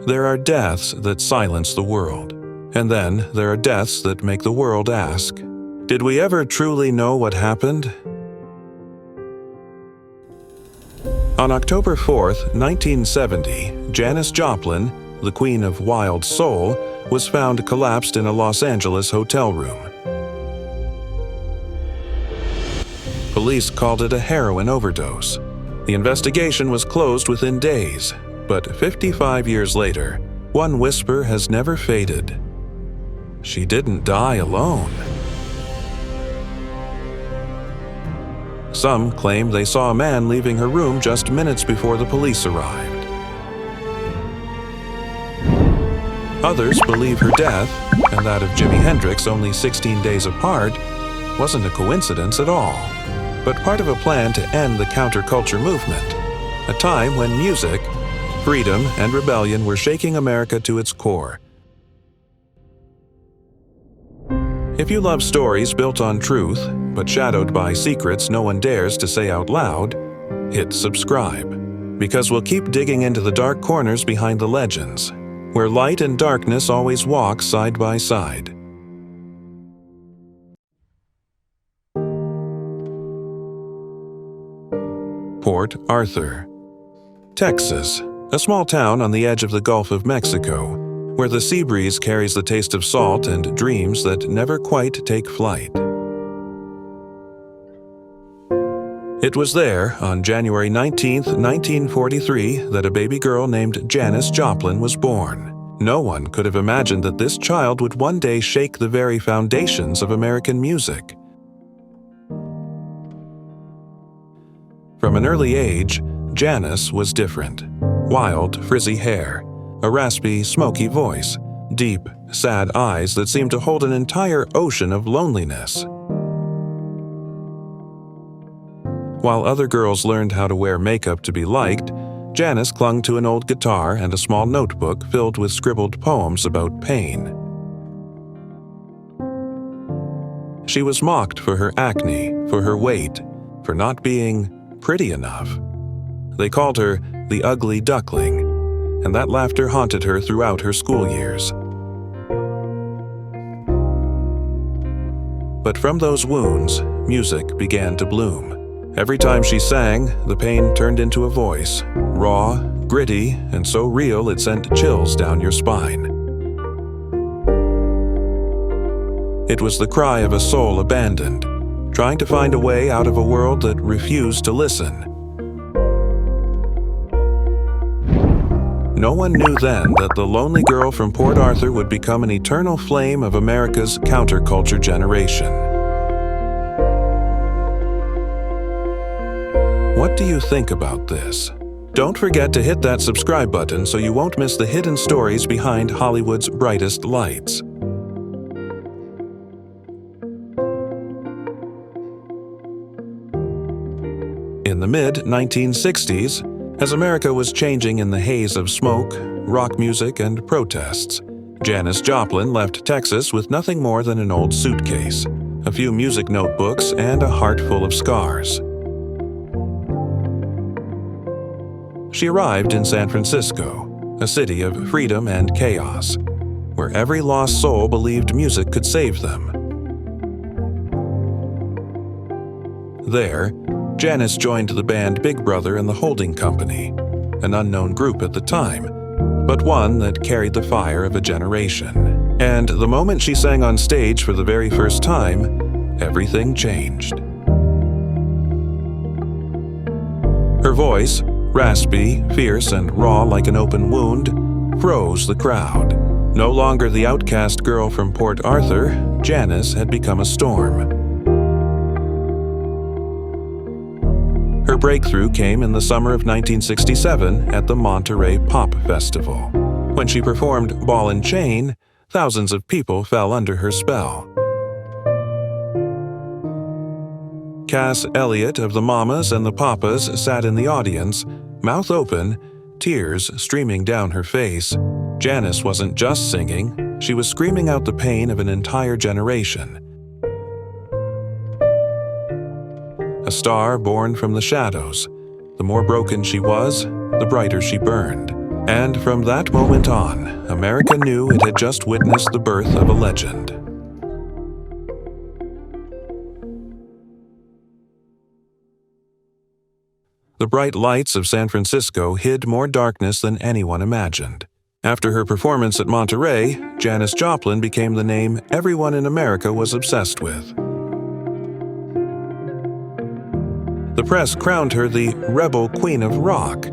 There are deaths that silence the world, and then there are deaths that make the world ask, did we ever truly know what happened? On October 4th, 1970, Janis Joplin, the Queen of Wild Soul, was found collapsed in a Los Angeles hotel room. Police called it a heroin overdose. The investigation was closed within days, but 55 years later, one whisper has never faded. She didn't die alone. Some claim they saw a man leaving her room just minutes before the police arrived. Others believe her death, and that of Jimi Hendrix only 16 days apart, wasn't a coincidence at all, but part of a plan to end the counterculture movement, a time when music, freedom, and rebellion were shaking America to its core. If you love stories built on truth, but shadowed by secrets no one dares to say out loud, hit subscribe, because we'll keep digging into the dark corners behind the legends, where light and darkness always walk side by side. Port Arthur, Texas, a small town on the edge of the Gulf of Mexico, where the sea breeze carries the taste of salt and dreams that never quite take flight. It was there, on January 19, 1943, that a baby girl named Janis Joplin was born. No one could have imagined that this child would one day shake the very foundations of American music. From an early age, Janis was different. Wild, frizzy hair, a raspy, smoky voice, deep, sad eyes that seemed to hold an entire ocean of loneliness. While other girls learned how to wear makeup to be liked, Janis clung to an old guitar and a small notebook filled with scribbled poems about pain. She was mocked for her acne, for her weight, for not being pretty enough. They called her the ugly duckling, and that laughter haunted her throughout her school years. But from those wounds, music began to bloom. Every time she sang, the pain turned into a voice, raw, gritty, and so real it sent chills down your spine. It was the cry of a soul abandoned, trying to find a way out of a world that refused to listen. No one knew then that the lonely girl from Port Arthur would become an eternal flame of America's counterculture generation. What do you think about this? Don't forget to hit that subscribe button so you won't miss the hidden stories behind Hollywood's brightest lights. In the mid-1960s, as America was changing in the haze of smoke, rock music, and protests, Janis Joplin left Texas with nothing more than an old suitcase, a few music notebooks, and a heart full of scars. She arrived in San Francisco, a city of freedom and chaos, where every lost soul believed music could save them. There, Janis joined the band Big Brother and the Holding Company, an unknown group at the time, but one that carried the fire of a generation. And the moment she sang on stage for the very first time, everything changed. Her voice, raspy, fierce, and raw like an open wound, froze the crowd. No longer the outcast girl from Port Arthur, Janis had become a storm. Her breakthrough came in the summer of 1967 at the Monterey Pop Festival. When she performed Ball and Chain, thousands of people fell under her spell. Cass Elliot of the Mamas and the Papas sat in the audience, mouth open, tears streaming down her face. Janis wasn't just singing, she was screaming out the pain of an entire generation. A star born from the shadows. The more broken she was, the brighter she burned. And from that moment on, America knew it had just witnessed the birth of a legend. The bright lights of San Francisco hid more darkness than anyone imagined. After her performance at Monterey, Janis Joplin became the name everyone in America was obsessed with. The press crowned her the Rebel Queen of Rock,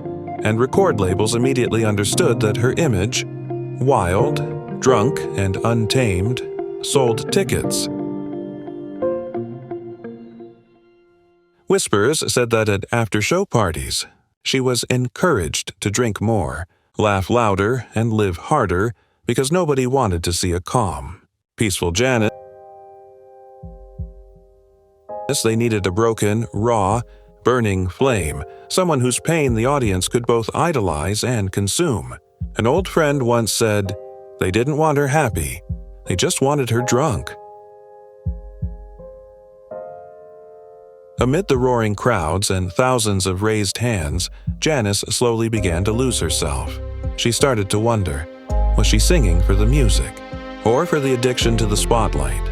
and record labels immediately understood that her image, wild, drunk, and untamed, sold tickets. Whispers said that at after-show parties, she was encouraged to drink more, laugh louder, and live harder because nobody wanted to see a calm, peaceful Janis. They needed a broken, raw, burning flame, someone whose pain the audience could both idolize and consume. An old friend once said, "They didn't want her happy, they just wanted her drunk." Amid the roaring crowds and thousands of raised hands, Janis slowly began to lose herself. She started to wonder, was she singing for the music, or for the addiction to the spotlight?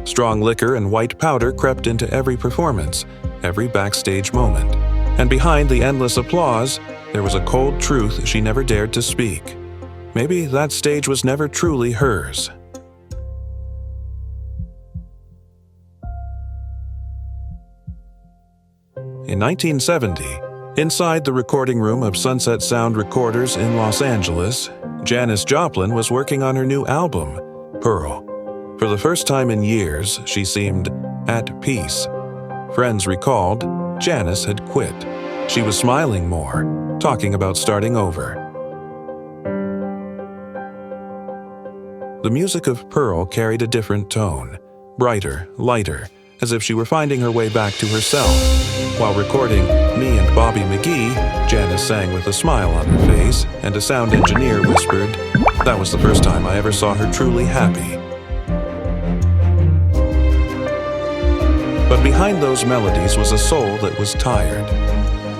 Strong liquor and white powder crept into every performance, every backstage moment. And behind the endless applause, there was a cold truth she never dared to speak. Maybe that stage was never truly hers. In 1970, inside the recording room of Sunset Sound Recorders in Los Angeles, Janis Joplin was working on her new album, Pearl. For the first time in years, she seemed at peace. Friends recalled Janis had quit. She was smiling more, talking about starting over. The music of Pearl carried a different tone, brighter, lighter, as if she were finding her way back to herself. While recording Me and Bobby McGee, Janis sang with a smile on her face, and a sound engineer whispered, "That was the first time I ever saw her truly happy." But behind those melodies was a soul that was tired.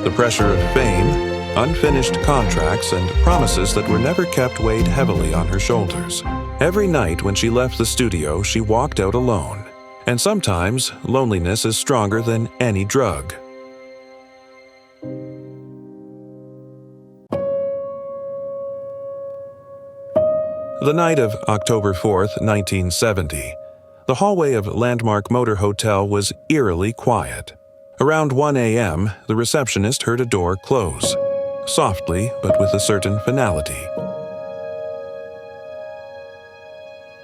The pressure of fame, unfinished contracts, and promises that were never kept weighed heavily on her shoulders. Every night when she left the studio, she walked out alone. And sometimes, loneliness is stronger than any drug. The night of October 4th, 1970, the hallway of Landmark Motor Hotel was eerily quiet. Around 1 a.m., the receptionist heard a door close, softly but with a certain finality.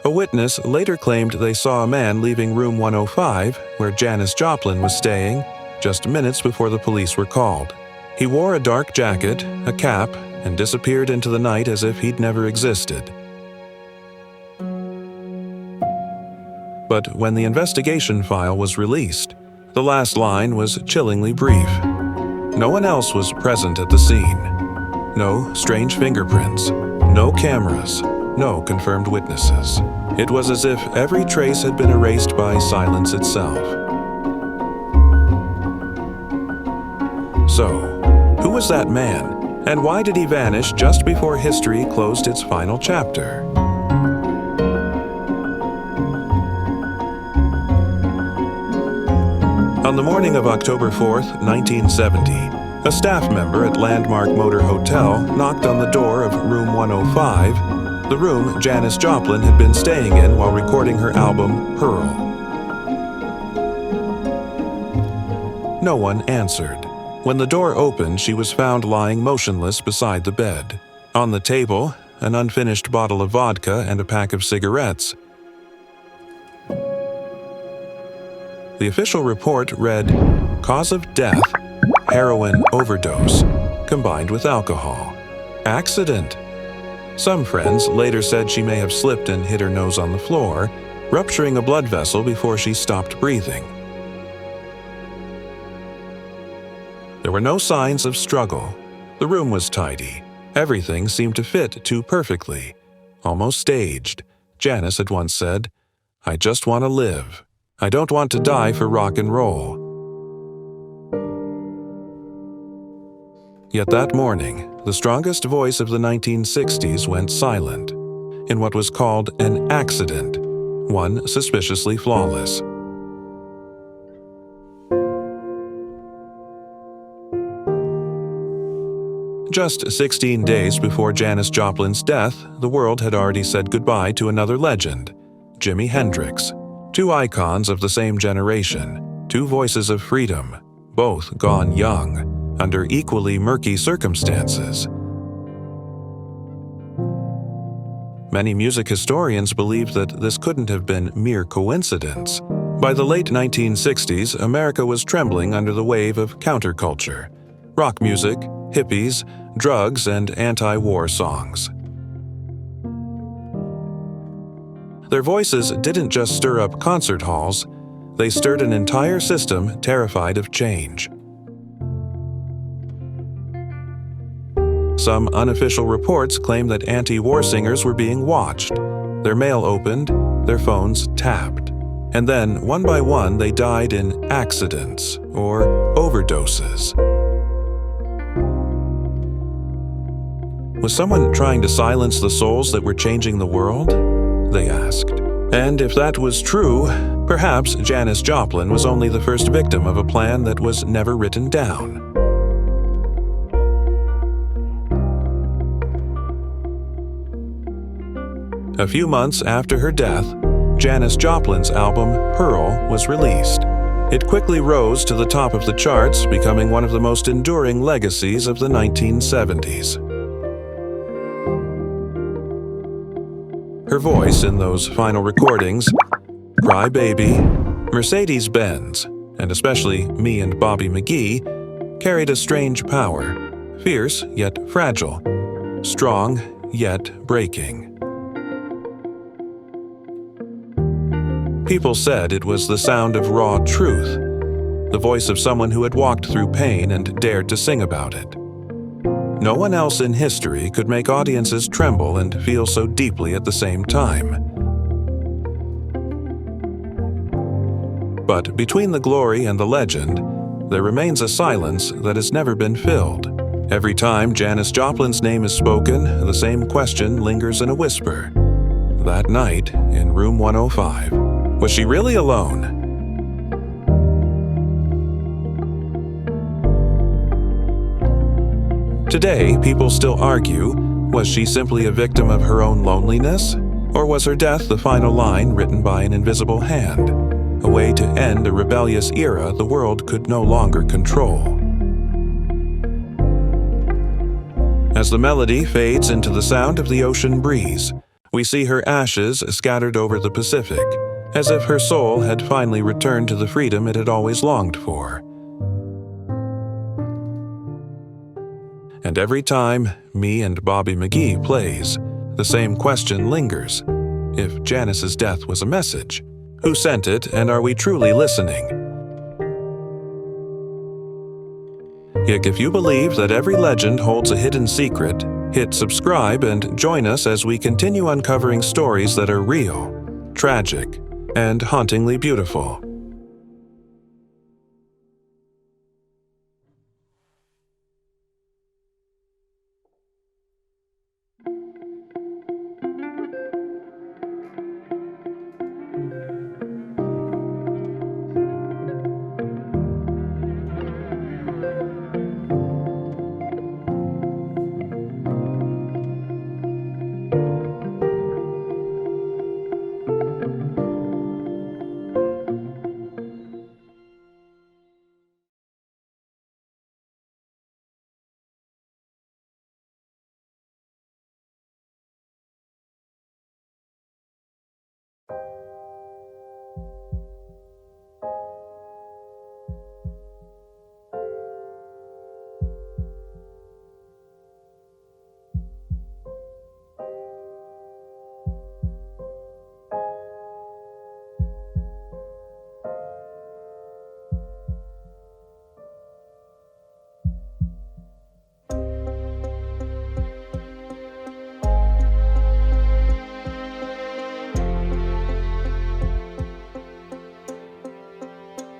A witness later claimed they saw a man leaving room 105, where Janis Joplin was staying, just minutes before the police were called. He wore a dark jacket, a cap, and disappeared into the night as if he'd never existed. But when the investigation file was released, the last line was chillingly brief. No one else was present at the scene. No strange fingerprints, no cameras, no confirmed witnesses. It was as if every trace had been erased by silence itself. So, who was that man, and why did he vanish just before history closed its final chapter? On the morning of October 4th, 1970, a staff member at Landmark Motor Hotel knocked on the door of room 105, the room Janis Joplin had been staying in while recording her album, Pearl. No one answered. When the door opened, she was found lying motionless beside the bed. On the table, an unfinished bottle of vodka and a pack of cigarettes. The official report read, "Cause of death, heroin overdose, combined with alcohol. Accident." Some friends later said she may have slipped and hit her nose on the floor, rupturing a blood vessel before she stopped breathing. There were no signs of struggle. The room was tidy. Everything seemed to fit too perfectly. Almost staged. Janis had once said, "I just want to live. I don't want to die for rock and roll." Yet that morning, the strongest voice of the 1960s went silent, in what was called an accident, one suspiciously flawless. Just 16 days before Janis Joplin's death, the world had already said goodbye to another legend, Jimi Hendrix. Two icons of the same generation, two voices of freedom, both gone young, under equally murky circumstances. Many music historians believe that this couldn't have been mere coincidence. By the late 1960s, America was trembling under the wave of counterculture, rock music, hippies, drugs, and anti-war songs. Their voices didn't just stir up concert halls, they stirred an entire system terrified of change. Some unofficial reports claim that anti-war singers were being watched, their mail opened, their phones tapped, and then, one by one, they died in accidents or overdoses. Was someone trying to silence the souls that were changing the world? They asked. And if that was true, perhaps Janis Joplin was only the first victim of a plan that was never written down. A few months after her death, Janis Joplin's album Pearl was released. It quickly rose to the top of the charts, becoming one of the most enduring legacies of the 1970s. Her voice in those final recordings, Cry Baby, Mercedes-Benz, and especially Me and Bobby McGee, carried a strange power, fierce yet fragile, strong yet breaking. People said it was the sound of raw truth, the voice of someone who had walked through pain and dared to sing about it. No one else in history could make audiences tremble and feel so deeply at the same time. But between the glory and the legend, there remains a silence that has never been filled. Every time Janis Joplin's name is spoken, the same question lingers in a whisper. That night, in room 105, was she really alone? Today, people still argue, was she simply a victim of her own loneliness? Or was her death the final line written by an invisible hand, a way to end a rebellious era the world could no longer control? As the melody fades into the sound of the ocean breeze, we see her ashes scattered over the Pacific, as if her soul had finally returned to the freedom it had always longed for. And every time Me and Bobby McGee plays, the same question lingers. If Janis's death was a message, who sent it, and are we truly listening? Yet if you believe that every legend holds a hidden secret, hit subscribe and join us as we continue uncovering stories that are real, tragic, and hauntingly beautiful.